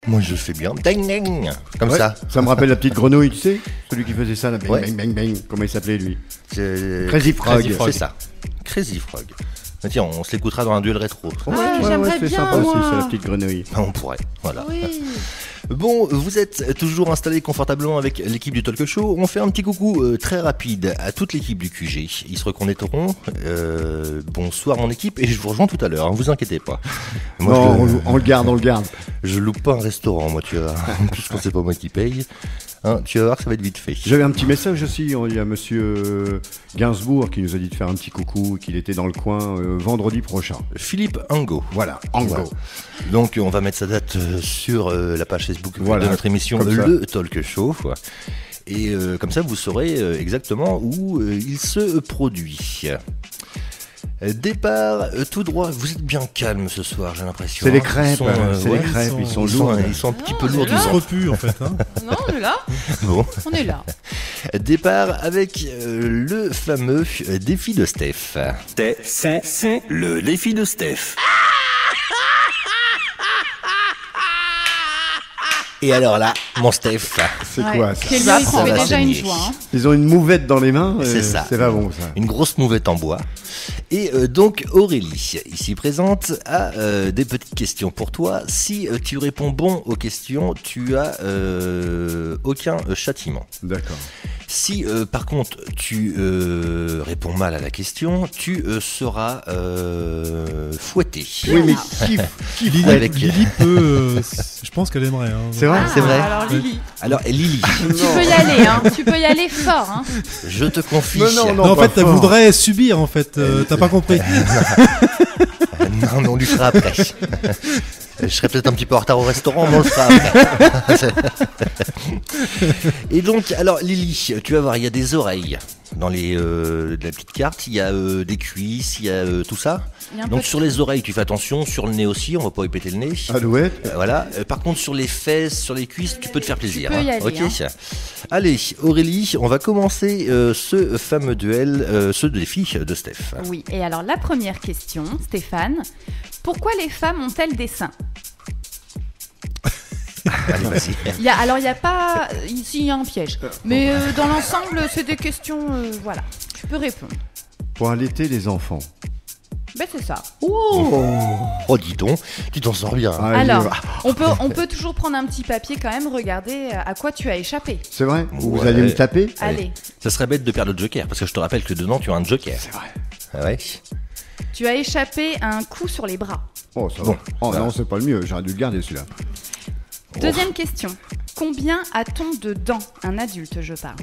Moi je fais bien. Ding ding. Comme Ouais, ça. Ça me rappelle la petite grenouille, tu sais, celui qui faisait ça, là, bang, Ouais. bang, bang, bang. Comment il s'appelait lui? C'est- Crazy Frog. C'est ça. Crazy Frog. Mais tiens, on se l'écoutera dans un duel rétro. j'aimerais c'est bien, sympa moi. aussi, c'est la petite grenouille. On pourrait. Voilà. Oui. Bon, vous êtes toujours installés confortablement avec l'équipe du Talk Show. On fait un petit coucou très rapide à toute l'équipe du QG. Ils se reconnaîtront. Bonsoir en équipe et je vous rejoins tout à l'heure. Hein, vous inquiétez pas. Moi, Non, on le garde, on le garde. je loupe pas un restaurant, moi, tu vois. Puisque c'est pas moi qui paye. Hein, tu vas voir que ça va être vite fait. J'avais un petit message aussi, il y a monsieur Gainsbourg qui nous a dit de faire un petit coucou, qu'il était dans le coin vendredi prochain. Philippe Angot. Voilà, Ango. Voilà. Donc on va mettre sa date sur la page Facebook Voilà, de notre émission comme ça. Le Talk Show. Et comme ça vous saurez exactement où il se produit. Départ tout droit. Vous êtes bien calme ce soir, j'ai l'impression. C'est les hein. crêpes, Ils les crêpes, ils sont lourds. Ils sont un petit peu Ah, lourds. c'est là. disons. Repus en fait. Hein. Non, on est là. Bon. On est là. Départ avec le fameux défi de Steph. C'est le défi de Steph. Et alors là, mon Steph, C'est quoi ça? Quel Ça, lieu, il ça fait va déjà une saigner. joie. Hein. Ils ont une mouvette dans les mains. C'est ça. C'est pas bon ça. Une grosse mouvette en bois. Et donc Aurélie, ici présente, a des petites questions pour toi. Si tu réponds bon aux questions, tu as aucun châtiment. D'accord. Si par contre tu réponds mal à la question, tu seras fouetté. Oui, mais qui Lily, Avec- Lily peut. Je pense qu'elle aimerait. Hein. C'est vrai? C'est vrai. Alors Lily, Alors Lily, tu peux y aller, hein. Tu peux y aller fort, hein. je te confie. Non, Non, en pas fait, elle fort. voudrait subir en fait. T'as pas compris. Non, mais on lui fera après. Je serai peut-être un petit peu en retard au restaurant, mais on le fera après. Et donc, alors Lily, tu vas voir, il y a des oreilles dans la petite carte, il y a des cuisses, il y a tout ça. Il y a un Donc peu de- sur les oreilles, tu fais attention, sur le nez aussi, on va pas y péter le nez. Alouette. Voilà. Par contre, sur les fesses, sur les cuisses, tu peux te faire plaisir. peux y aller, Ok. hein. Allez, Aurélie, on va commencer ce fameux duel, ce défi de Steph. Oui, et alors la première question, Stéphane. Pourquoi les femmes ont-elles des seins? Allez, vas-y. Il y a pas... Ici, il y a un piège. Mais dans l'ensemble, c'est des questions... voilà, tu peux répondre. Pour allaiter les enfants. Ben c'est ça. Oh, dis donc, tu t'en sors bien. Ah, Alors, je- on peut toujours prendre un petit papier quand même, regarder à quoi tu as échappé. C'est vrai? Vous Ouais. allez me taper? Allez, Ça serait bête de perdre le joker, parce que je te rappelle que dedans, tu as un joker. C'est vrai. Ah ouais. tu as échappé à un coup sur les bras. Oh, ça Bon, va. Oh voilà. non, c'est pas le mieux. J'aurais dû le garder celui-là. Deuxième question. Combien a-t-on de dents? Un adulte, je parle.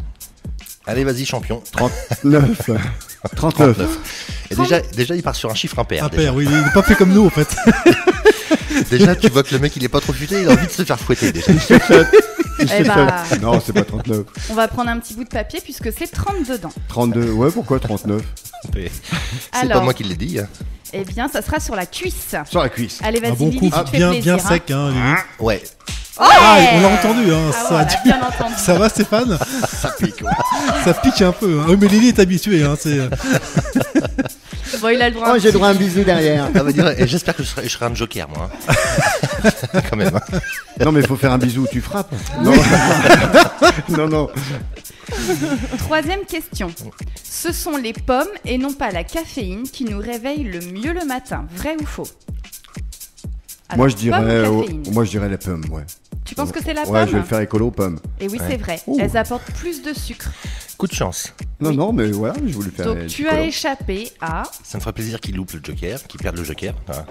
Allez, vas-y, champion. 39. 39. Et déjà, il part sur un chiffre impair. Un père, oui, il est pas fait comme nous en fait. Déjà, tu vois que le mec, il est pas trop futé, il a envie de se faire fouetter déjà. Eh bah, Non, c'est pas 39. on va prendre un petit bout de papier puisque c'est 32 dents. 32. Ouais, pourquoi 39? C'est Alors, pas moi qui l'ai dit. Hein. eh bien, ça sera sur la cuisse. Sur la cuisse. Allez, vas-y, Un bon Lily, coup, tu te fais bien, plaisir. bien sec. Hein, Lily. Ouais. Ah, on l'a entendu. Hein, Ah ça, ouais, on a bien entendu. ça va, Stéphane? Ça pique. Ouais. Ça pique un peu. Hein. Oui, mais Lily est habituée. Hein, c'est... Bon, il a le droit. Oh, un j'ai petit- droit à un bisou derrière. Ça veut dire, et j'espère que je serai un joker, moi. Hein. Quand même. Hein. Non, mais il faut faire un bisou, tu frappes. Non, non, non. Troisième question. Ce sont les pommes et non pas la caféine qui nous réveillent le mieux le matin. Vrai ou faux? Alors, Moi, je pomme dirais, ou caféine moi, je dirais la pomme, ouais. Tu penses que c'est la Ouais, pomme? je vais le faire écolo pomme. Et oui, Ouais. c'est vrai. Ouh. Elles apportent plus de sucre. Coup de chance. Non, Oui. non, mais voilà, je voulais faire. Donc, tu as échappé à... Ça me ferait plaisir qu'il loupe le joker, qu'il perde le joker. Voilà.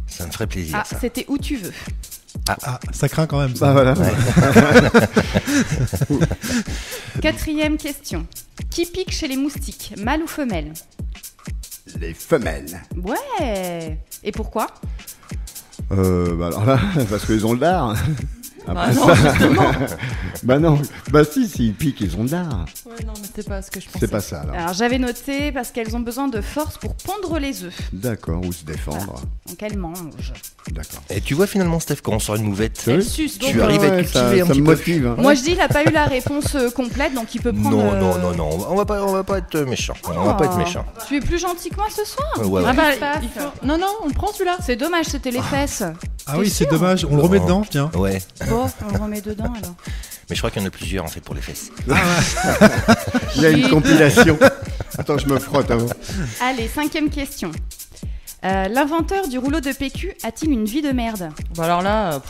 Ça me ferait plaisir, Ah, ça. c'était où tu veux. Ah, ça craint quand même. Ça. Bah voilà. Quatrième question. Qui pique chez les moustiques, mâle ou femelle? Les femelles. Ouais. Et pourquoi? Bah alors là, parce qu'ils ont le dard. Bah Après non, ça- justement. Bah non. Bah si, s'ils piquent, ils ont le dard. Ouais, non, mais c'est pas ce que je pensais. C'est pas ça, alors. Alors, j'avais noté parce qu'elles ont besoin de force pour pondre les œufs. D'accord, ou se défendre. Donc, elles mangent. D'accord. Et tu vois finalement, Steph, quand on sort une mouvette, Oui. Elles sucent. tu donc, arrives à Ouais, te cultiver un ça petit me peu. motive. Hein. Moi, je dis, il n'a pas eu la réponse complète, donc il peut prendre... Non, on va pas être méchant. On va pas être méchant. Tu es plus gentil que moi ce soir. Ouais, ouais. Ah bah, il faut- Non, non, on prend celui-là. C'est dommage, c'était les fesses. Ah oui, T'es c'est sûr dommage. On le remet dedans, tiens. Ouais, Bon, on le remet dedans alors. mais je crois qu'il y en a plusieurs en fait pour les fesses. Il y a une compilation. Attends, je me frotte avant. Allez, 5e question. L'inventeur du rouleau de PQ a-t-il une vie de merde? Bah alors là,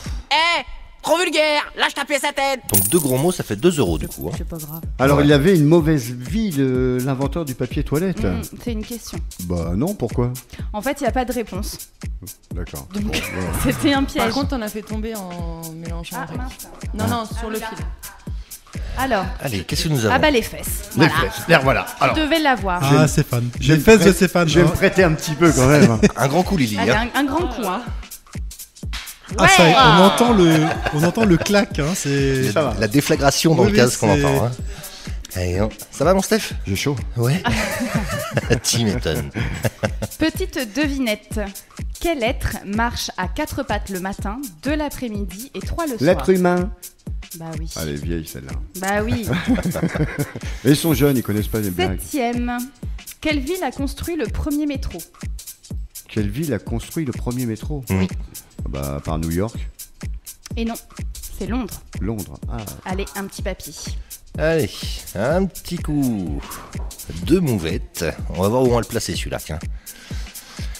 Trop vulgaire, lâche ta pièce à tête. Donc 2 gros mots, ça fait 2 € du coup. Hein. C'est pas grave. Alors, il avait une mauvaise vie, l'inventeur du papier toilette. C'est une question. Bah non, pourquoi? En fait, il n'y a pas de réponse. D'accord. Donc, Bon, ouais. c'était un piège. par contre, t'en as fait tomber en mélangeant Ah, avec. mince. Non, sur le là. fil. Alors, Allez, qu'est-ce que nous avons? ah bah les fesses. Les Voilà. fesses. Là, voilà. Alors, Tu devais l'avoir. Ah, Stéphane. je Les vais fesses me de prêter- Stéphane. Je vais me hein. prêter un petit peu quand même. Un grand coup, Lily. Allez, Hein. un grand coup, hein. Ah, ça, Ouais. on entend le clac. Hein, c'est... Ça va. La déflagration dans Oui, le casque qu'on c'est- entend. Hein. Allez, hein. Ça va mon Steph? J'ai chaud. Ouais. Tu m'étonnes. Petite devinette. Quel être marche à 4 pattes le matin, 2 l'après-midi et 3 le soir? L'être humain. Bah oui. Elle est vieille celle-là. Bah oui. Et ils sont jeunes, ils connaissent pas les blagues. 7e. Quelle ville a construit le premier métro? Quelle ville a construit le premier métro? Oui. Ah bah, par New York, Et non, c'est Londres. Londres. Ah, Allez, un petit papy. Allez, un petit coup de mouvette. On va voir où on va le placer celui-là, tiens.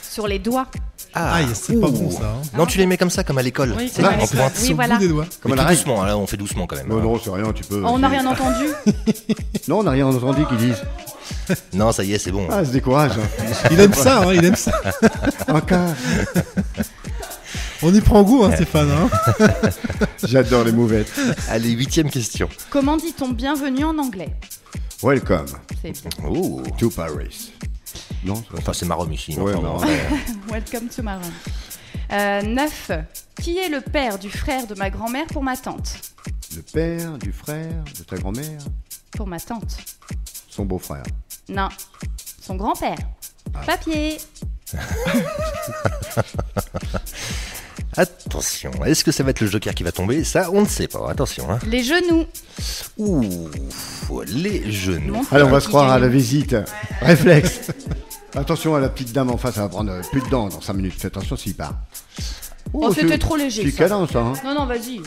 Sur les doigts. Ah, Aïe, c'est pas bon ça. Hein. Non, tu les mets comme ça, comme à l'école. Oui, C'est comme ça, à en l'école. pointe. Oui, Sur le voilà. bout des doigts. comme à Mais la tout règle. doucement, là, on fait doucement quand même. Non, non, c'est rien, tu peux. Oh, on n'a rien entendu. Non, on n'a rien entendu qu'ils disent. Non, ça y est, c'est bon. Ah, se décourage. Il aime ça, hein, il aime ça. Encore. On y prend goût, hein, Stéphane. Hein. J'adore les mouvettes. Allez, 8e question. Comment dit-on bienvenue en anglais? Welcome C'est bien. Oh, to Paris. Non, c'est pas ça. enfin c'est marrant ici. Ouais, enfin, marrant. bon. Welcome to Maroon. 9. Qui est le père du frère de ma grand-mère pour ma tante? Le père du frère de ta grand-mère, Pour ma tante. son beau-frère. Non. Son grand-père. Papier. Attention, est-ce que ça va être le joker qui va tomber? Ça, on ne sait pas. Attention. Hein. Les genoux. Ouh, les genoux. Mon Allez, on va petit se croire à la genou. visite. Réflexe. Attention à la petite dame en face, elle va prendre plus de dents dans 5 minutes. Fais attention s'il part. Oh, c'était trop léger, C'est ça. câlin ça. Hein. Non, vas-y.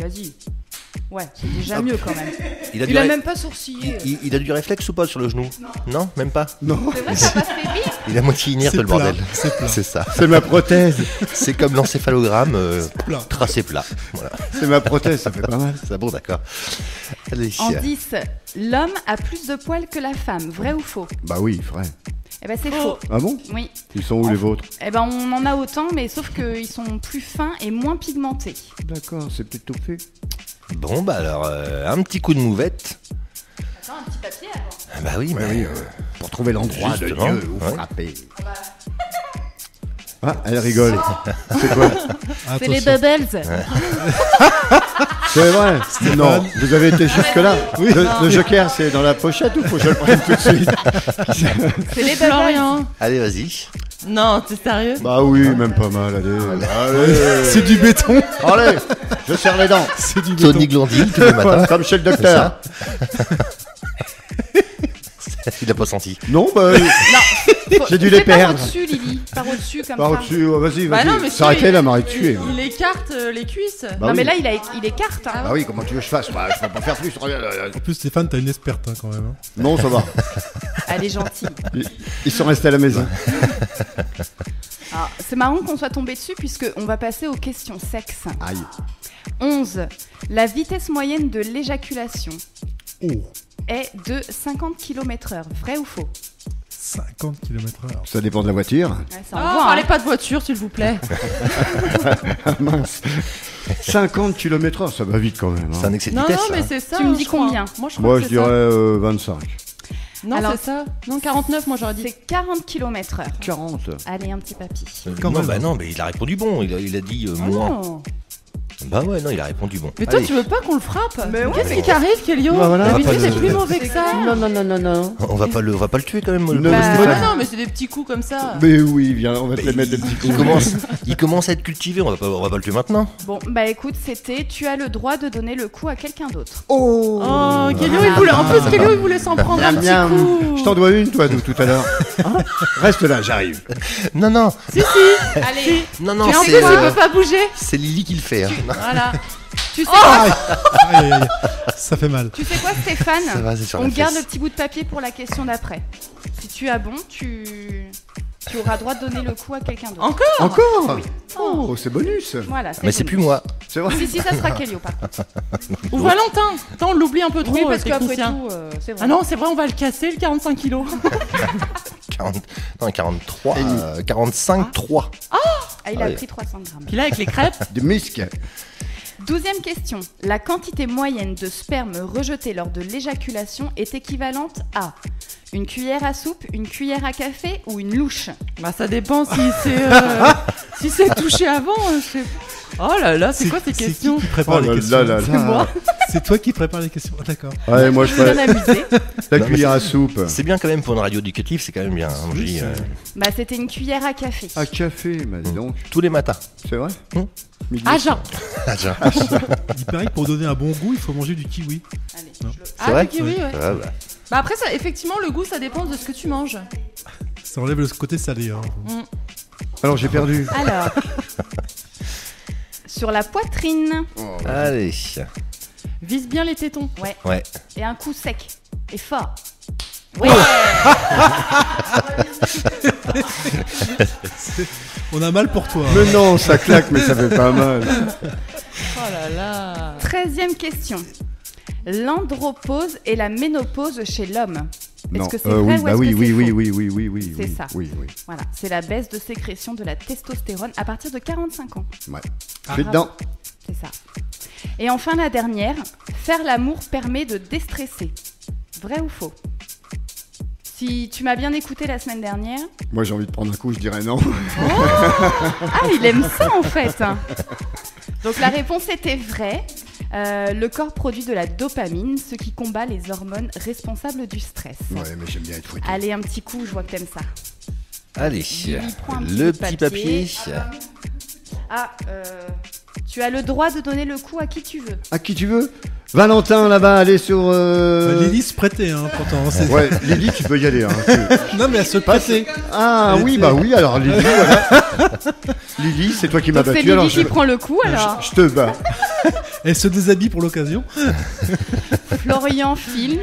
Ouais, c'est déjà mieux quand même. Il a, Il a du, même pas sourcillé. il a du réflexe ou pas sur le genou? Non, même pas. Non, C'est vrai, ça passe fait vite. Il est à moitié inerte C'est le bordel. plat, c'est plat. C'est ça. c'est ma prothèse. C'est comme l'encéphalogramme plat. tracé plat. Voilà. C'est ma prothèse, ça fait pas mal. C'est bon, d'accord. Allez. En 10. L'homme a plus de poils que la femme. Vrai ou faux? Bah oui, vrai. Eh ben, c'est faux. Ah bon? Oui. Ils sont où les vôtres? Eh ben, on en a autant, mais sauf qu'ils sont plus fins et moins pigmentés. D'accord, c'est peut-être tout fait. Bon, bah alors, un petit coup de mouvette. Attends, un petit papier avant. Ah bah oui, mais Oui, pour trouver l'endroit de Justement, Dieu où ouais. frapper. Ah, elle rigole. C'est quoi? C'est les Attention. bubbles. C'est vrai. Non, vous avez été jusque-là. Le joker, c'est dans la pochette ou faut que je le prenne tout de suite? C'est les bubbles. Florian. allez, vas-y. Non, t'es sérieux? Bah oui, même pas mal, allez. Allez, C'est du béton. allez, je serre les dents. C'est du béton. Tony Glandil, tous les matins. Comme chez le C'est docteur. ça. Il a pas senti. Non, bah, j'ai dû les Par perdre. au-dessus, Lily. Par au-dessus, comme Par ça. au-dessus, oh, vas-y, Bah non, vas-y. mais S'arrêter sinon, là, m'aurait tué. Il écarte les cuisses. Bah non, oui. mais là, il écarte. Hein. Bah oui, comment tu veux que je fasse? Bah, je peux pas faire plus. Regarde, En plus, Stéphane, t'as une experte hein, quand même. Hein. Non, ça va. Elle est gentille. Ils sont restés à la maison. Alors, c'est marrant qu'on soit tombé dessus, puisqu'on va passer aux questions sexe. Aïe. 11. La vitesse moyenne de l'éjaculation Oh, est de 50 km/h. Vrai ou faux? 50 km/h. Ça dépend de la voiture. Ouais, ça Oh, envoie, parlez hein. pas de voiture, s'il vous plaît. Ah, mince. 50 km/h, ça va vite quand même. C'est un Hein. excès de Non, vitesse. non, mais ça. c'est ça. Tu me dis je crois. combien? Moi, je crois Moi, que je c'est dirais ça. 25. Non, Alors- c'est ça. Non, 49, moi j'aurais dit. C'est 40 km/h. 40. Allez, un petit papy. Quand non, même. bah non, mais il a répondu bon. Il a dit moins. Oh. Bah ouais, non, il a répondu bon. Mais toi, Allez. tu veux pas qu'on le frappe? Mais ouais, Qu'est-ce qui t'arrive, Kelio? Bah voilà, D'habitude, on va c'est pas plus le- mauvais que ça. Non. On va pas le tuer quand même. Non, le mais pauvre c'est Bah, Stéphane. non, mais c'est des petits coups comme ça. Mais oui, viens, on va te les mettre des petits coups. Il commence à être cultivé, on va pas le tuer maintenant. Bon, bah écoute, c'était tu as le droit de donner le coup à quelqu'un d'autre. Oh, Kelio, il voulait. En plus, Kelio, il voulait s'en prendre un petit coup. Je t'en dois une, toi, tout à l'heure. Hein Reste là, j'arrive. Non, Si. Allez, non, Et en plus, c'est il peut pas bouger. c'est Lily qui le fait. hein. Voilà. tu sais, Aïe, aïe, aïe. Ça fait mal. tu sais quoi Stéphane? Ça va, c'est sur On la garde fesse. le petit bout de papier pour la question d'après. Si tu as bon, tu auras droit de donner le coup à quelqu'un d'autre. Encore? Encore Oh, c'est bonus. Voilà, Mais c'est bon. plus moi. C'est vrai. Si, ça sera Kelio par contre. Ou Valentin. Attends, on l'oublie un peu trop, Oui, parce le qu'après technicien. tout, c'est vrai. Ah non, c'est vrai, on va le casser, le 45 kilos. 43, 45, 3. Ah, il a Ouais. pris 300 grammes. Puis là, avec les crêpes, Des muscles. 12e question. La quantité moyenne de sperme rejeté lors de l'éjaculation est équivalente à une cuillère à soupe, une cuillère à café ou une louche? bah ça dépend si c'est si c'est touché avant. Je sais- Oh là là, c'est quoi ces questions? Qui prépare Oh les là questions là là C'est moi. C'est toi qui prépare les questions. Ah, d'accord. Ouais, moi je Bien ferais amusé. la Non, mais cuillère à soupe. C'est bien quand même pour une radio éducative, c'est quand même bien. hein. Moi, je dis, Bah, c'était une cuillère à café. À café, bah dis donc. tous les matins. C'est vrai Midi. Ah, genre. Ah, tiens. Il paraît que pour donner un bon goût, il faut manger du kiwi. Allez, Non. je le- Ah, vrai du kiwi, ouais. Ah, bah. Bah après, ça, effectivement, le goût, ça dépend de ce que tu manges. Ça enlève le côté salé. Hein. Alors j'ai perdu. Alors, sur la poitrine. Allez. Vise bien les tétons. Ouais. Ouais. Et un coup sec. Et fort. On a mal pour toi. hein. Mais non, ça claque, mais ça fait pas mal. Oh là là. 13e question. L'andropause et la ménopause chez l'homme. Non, Est-ce que c'est vrai oui, ou bah est-ce oui, que oui, c'est oui, faux? oui, oui, oui, oui, C'est oui, ça. oui, oui. Voilà, c'est la baisse de sécrétion de la testostérone à partir de 45 ans. Ouais. Ah, Fais dedans. C'est ça. Et enfin la dernière, faire l'amour permet de déstresser. Vrai ou faux? Si tu m'as bien écouté la semaine dernière. Moi j'ai envie de prendre un coup, je dirais non. Ah, il aime ça en fait. Donc la réponse était vraie. Le corps produit de la dopamine, ce qui combat les hormones responsables du stress. Ouais, mais j'aime bien être fouetté. Allez, un petit coup, je vois que t'aimes ça. Allez. prends un petit Le bout de petit papier. papier. Ah, tu as le droit de donner le coup à qui tu veux. À qui tu veux Valentin là-bas, allez sur. Lily se prêtait, hein, pourtant. C'est- Ouais, Lily, tu peux y aller. Hein. Non, mais elle se prêtait. Ah Elle oui, était- bah oui, alors Lily, voilà. Lily, c'est toi qui m'as Donc c'est battu, alors Lily qui prend le coup alors. je te bats. Elle se déshabille pour l'occasion. Florian filme.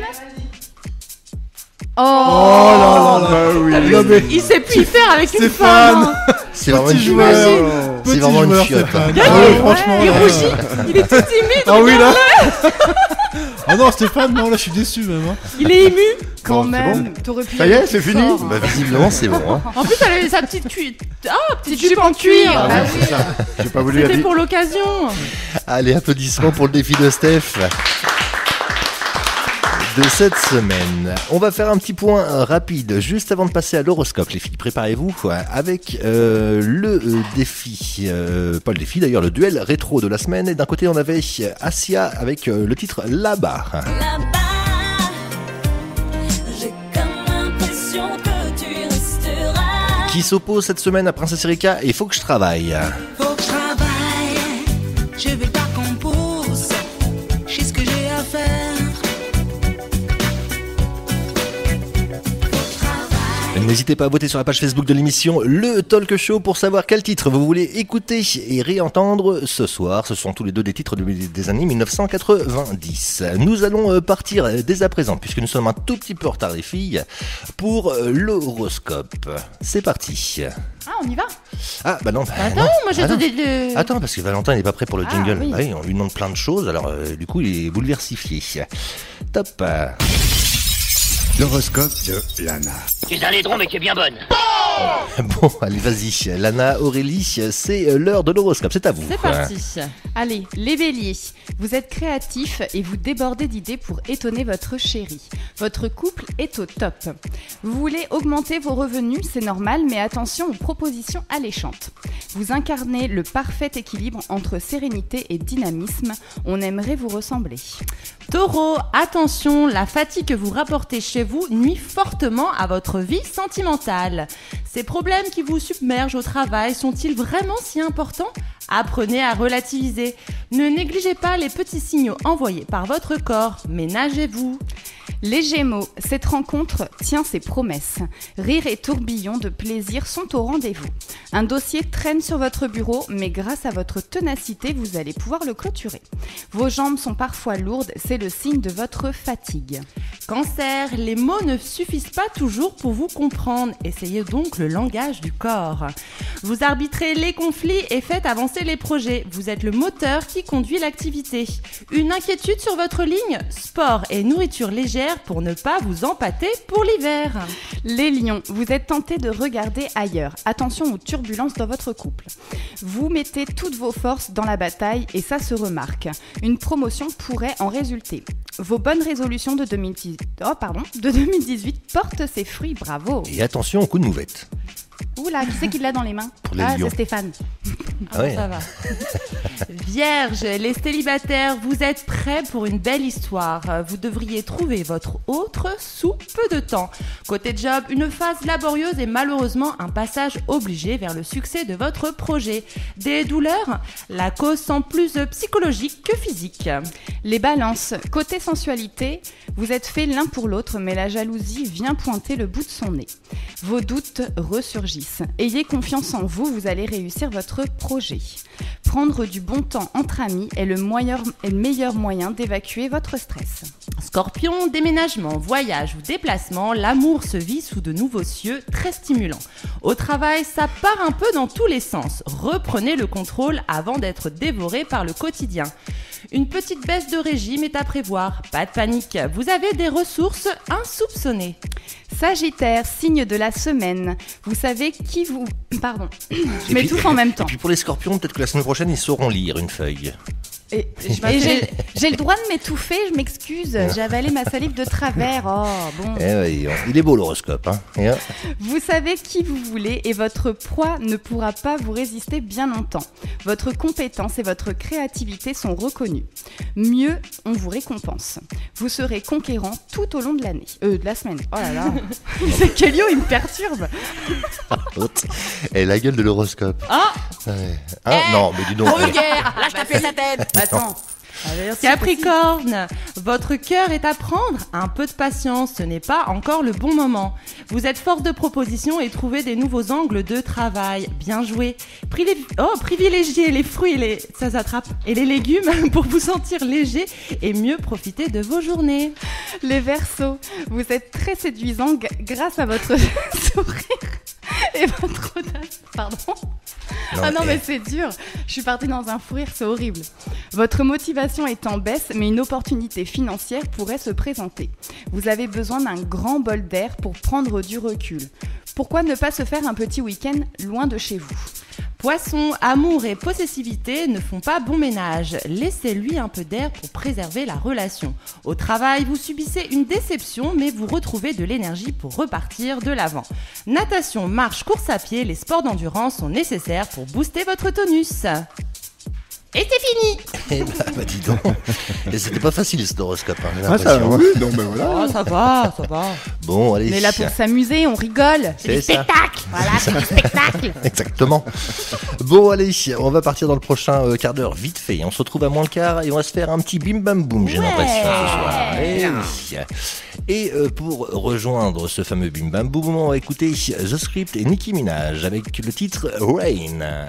Oh là là, bah oui. Non, mais Il sait plus y faire avec une Stéphane. femme. hein. C'est vraiment Petit une joueur. fiotte. Oh. C'est Petit vraiment une joueur, fiotte. Stéphane. hein. Ah ouais, franchement. Il là, rougit. Il est tout timide. Ah oui, là Ah non, Stéphane, non, là, je suis déçu même. hein. Il est ému. Quand Bon, c'est même, bon. t'aurais pu. Ça y est, aller c'est plus fini fort, hein. Bah, visiblement, c'est bon. hein. En plus, elle avait sa petite cuite. Ah, petite Petite jupe en cuir. Ah Bah oui, oui. c'est ça. J'ai pas voulu C'était habiller. pour l'occasion. Allez, applaudissements pour le défi de Steph de cette semaine. On va faire un petit point rapide juste avant de passer à l'horoscope. Les filles, préparez-vous avec le défi, pas le défi d'ailleurs, le duel rétro de la semaine. Et d'un côté, on avait Asia avec le titre Là-bas. Là-bas, j'ai comme l'impression que tu resteras. Qui s'oppose cette semaine à Princesse Erika et Faut que je travaille. Faut que je travaille, je veux pas qu'on pousse, je sais ce que j'ai à faire. N'hésitez pas à voter sur la page Facebook de l'émission Le Talk Show pour savoir quel titre vous voulez écouter et réentendre ce soir. Ce sont tous les deux des titres des années 1990. Nous allons partir dès à présent, puisque nous sommes un tout petit peu en retard les filles, pour l'horoscope. C'est parti. Ah, on y va. Ah bah non. Attends, non. moi j'ai Ah, non. donné le. Attends, parce que Valentin n'est pas prêt pour le Ah, jingle. oui. Ah oui, on lui demande plein de choses, alors du coup il est bouleversifié. Top. L'horoscope de Lana. Tu es un laidron, mais tu es bien bonne. Bon, allez, vas-y. Lana, Aurélie, c'est l'heure de l'horoscope. C'est à vous. C'est parti. Allez, les béliers, vous êtes créatifs et vous débordez d'idées pour étonner votre chéri. Votre couple est au top. Vous voulez augmenter vos revenus, c'est normal, mais attention aux propositions alléchantes. Vous incarnez le parfait équilibre entre sérénité et dynamisme. On aimerait vous ressembler. Taureau, attention, la fatigue que vous rapportez chez vous nuit fortement à votre vie sentimentale. Ces problèmes qui vous submergent au travail sont-ils vraiment si importants ? Apprenez à relativiser. Ne négligez pas les petits signaux envoyés par votre corps, ménagez-vous. Les Gémeaux, cette rencontre tient ses promesses. Rire et tourbillons de plaisir sont au rendez-vous. Un dossier traîne sur votre bureau, mais grâce à votre ténacité, vous allez pouvoir le clôturer. Vos jambes sont parfois lourdes, c'est le signe de votre fatigue. Cancer, les mots ne suffisent pas toujours pour vous comprendre. Essayez donc le langage du corps. Vous arbitrez les conflits et faites avancer les projets. Vous êtes le moteur qui conduit l'activité. Une inquiétude sur votre ligne ? Sport et nourriture légère pour ne pas vous empâter pour l'hiver. Les lions, vous êtes tentés de regarder ailleurs. Attention aux turbulences dans votre couple. Vous mettez toutes vos forces dans la bataille et ça se remarque. Une promotion pourrait en résulter. Vos bonnes résolutions de 2018 portent ses fruits, bravo. Et attention au coup de mouvette. Oula, qui c'est qui l'a dans les mains ? Pour les Ah, lions. c'est Stéphane. Ah ouais. Ça va. Vierge, les célibataires, vous êtes prêts pour une belle histoire. Vous devriez trouver votre autre sous peu de temps. Côté job, une phase laborieuse et malheureusement un passage obligé vers le succès de votre projet. Des douleurs ? La cause semble plus psychologique que physique. Les balances, côté sensualité, vous êtes faits l'un pour l'autre, mais la jalousie vient pointer le bout de son nez. Vos doutes ressurgissent. Ayez confiance en vous, vous allez réussir votre projet. Prendre du bon temps entre amis est le meilleur moyen d'évacuer votre stress. Scorpion, déménagement, voyage ou déplacement, l'amour se vit sous de nouveaux cieux très stimulants. Au travail, ça part un peu dans tous les sens. Reprenez le contrôle avant d'être dévoré par le quotidien. Une petite baisse de régime est à prévoir. Pas de panique, vous avez des ressources insoupçonnées. Sagittaire, signe de la semaine. Vous savez qui vous... Pardon, je Et m'étouffe puis- en même temps. Et puis pour les scorpions, peut-être que la semaine prochaine, ils sauront lire une feuille. Et j'ai le droit de m'étouffer, je m'excuse. J'ai avalé ma salive de travers. Oh, bon. Eh oui, il est beau l'horoscope. Hein. Et, Vous savez qui vous voulez et votre proie ne pourra pas vous résister bien longtemps. Votre compétence et votre créativité sont reconnues. Mieux, on vous récompense. Vous serez conquérant tout au long de l'année. De la semaine. Oh là là. C'est Kelio, il me perturbe. et la gueule de l'horoscope. Ah, Ouais. Hein non, mais dis donc. Trop vulgaire, lâche ta pièce à tête. Attends. Capricorne, votre cœur est à prendre. Un peu de patience, ce n'est pas encore le bon moment. Vous êtes force de proposition et trouvez des nouveaux angles de travail. Bien joué. Privilégiez les fruits ça s'attrape, et les légumes pour vous sentir léger et mieux profiter de vos journées. Les Verseaux, vous êtes très séduisant grâce à votre sourire et votre audace. Pardon. Ah non, mais c'est dur. Je suis partie dans un fou rire, c'est horrible. Votre motivation est en baisse, mais une opportunité financière pourrait se présenter. Vous avez besoin d'un grand bol d'air pour prendre du recul. Pourquoi ne pas se faire un petit week-end loin de chez vous ? Poisson, amour et possessivité ne font pas bon ménage. Laissez-lui un peu d'air pour préserver la relation. Au travail, vous subissez une déception, mais vous retrouvez de l'énergie pour repartir de l'avant. Natation, marche, course à pied, les sports d'endurance sont nécessaires pour booster votre tonus. Et c'est fini. Eh bah dis donc. Et c'était pas facile cet horoscope. Hein, j'ai Ah, ça, l'impression. oui, non, mais voilà. Oh, ça va, ça va. Bon, allez. On est là pour s'amuser, on rigole. C'est ça. Spectacle. Voilà, c'est du spectacle. Exactement. Bon, allez, on va partir dans le prochain quart d'heure vite fait. On se retrouve à moins le quart et on va se faire un petit bim bam boum, j'ai l'impression, ce soir. Eh oui. Et pour rejoindre ce fameux bim bam boum, on va écouter The Script et Nicki Minaj avec le titre Rain.